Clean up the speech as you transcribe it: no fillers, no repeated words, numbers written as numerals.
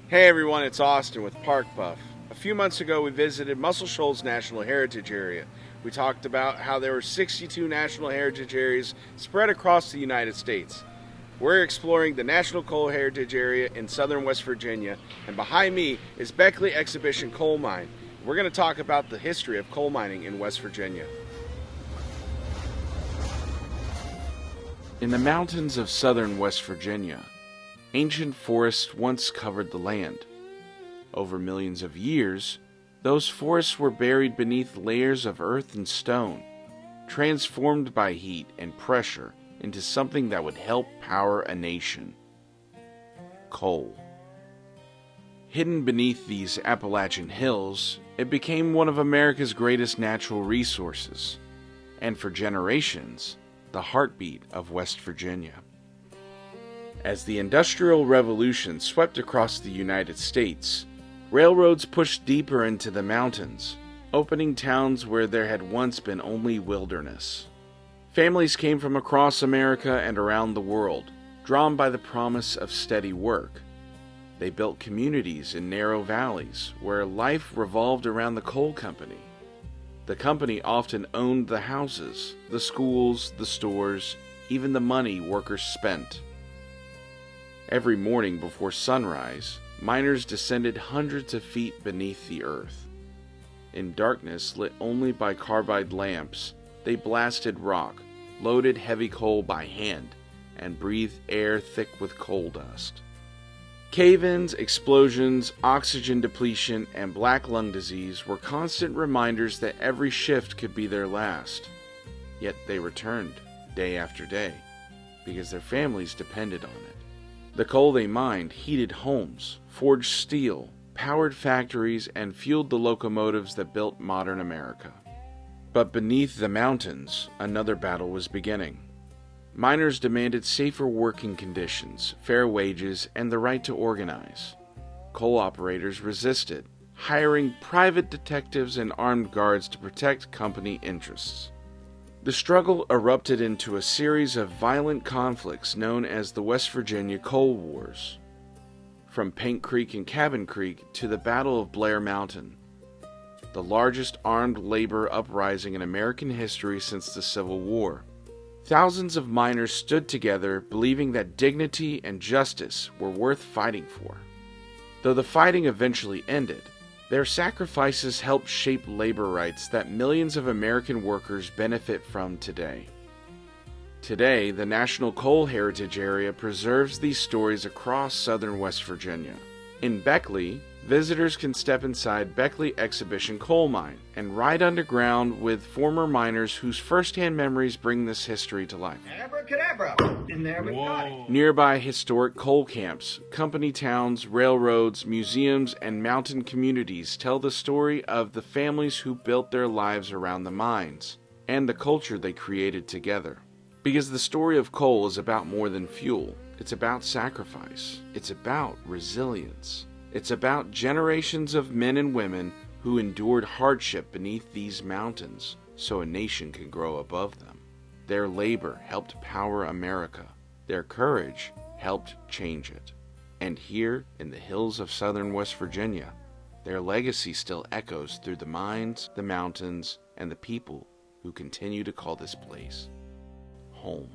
Hey everyone, it's Austin with Park Buff. A few months ago, we visited Muscle Shoals National Heritage Area. We talked about how there were 62 National Heritage Areas spread across the United States. We're exploring the National Coal Heritage Area in southern West Virginia, and behind me is Beckley Exhibition Coal Mine. We're going to talk about the history of coal mining in West Virginia. In the mountains of southern West Virginia, ancient forests once covered the land. Over millions of years, those forests were buried beneath layers of earth and stone, transformed by heat and pressure into something that would help power a nation: coal. Hidden beneath these Appalachian hills, it became one of America's greatest natural resources, and for generations, the heartbeat of West Virginia. As the Industrial Revolution swept across the United States, railroads pushed deeper into the mountains, opening towns where there had once been only wilderness. Families came from across America and around the world, drawn by the promise of steady work. They built communities in narrow valleys where life revolved around the coal company. The company often owned the houses, the schools, the stores, even the money workers spent. Every morning before sunrise, miners descended hundreds of feet beneath the earth. In darkness lit only by carbide lamps, they blasted rock, loaded heavy coal by hand, and breathed air thick with coal dust. Cave-ins, explosions, oxygen depletion, and black lung disease were constant reminders that every shift could be their last. Yet they returned, day after day, because their families depended on it. The coal they mined heated homes, forged steel, powered factories, and fueled the locomotives that built modern America. But beneath the mountains, another battle was beginning. Miners demanded safer working conditions, fair wages, and the right to organize. Coal operators resisted, hiring private detectives and armed guards to protect company interests. The struggle erupted into a series of violent conflicts known as the West Virginia Coal Wars. From Paint Creek and Cabin Creek to the Battle of Blair Mountain, the largest armed labor uprising in American history since the Civil War. Thousands of miners stood together, believing that dignity and justice were worth fighting for. Though the fighting eventually ended, their sacrifices helped shape labor rights that millions of American workers benefit from today. Today, the National Coal Heritage Area preserves these stories across southern West Virginia. In Beckley, visitors can step inside Beckley Exhibition Coal Mine and ride underground with former miners whose first-hand memories bring this history to life. Abracadabra! And there we got it. Nearby historic coal camps, company towns, railroads, museums, and mountain communities tell the story of the families who built their lives around the mines and the culture they created together. Because the story of coal is about more than fuel. It's about sacrifice. It's about resilience. It's about generations of men and women who endured hardship beneath these mountains so a nation could grow above them. Their labor helped power America. Their courage helped change it. And here, in the hills of southern West Virginia, their legacy still echoes through the mines, the mountains, and the people who continue to call this place home.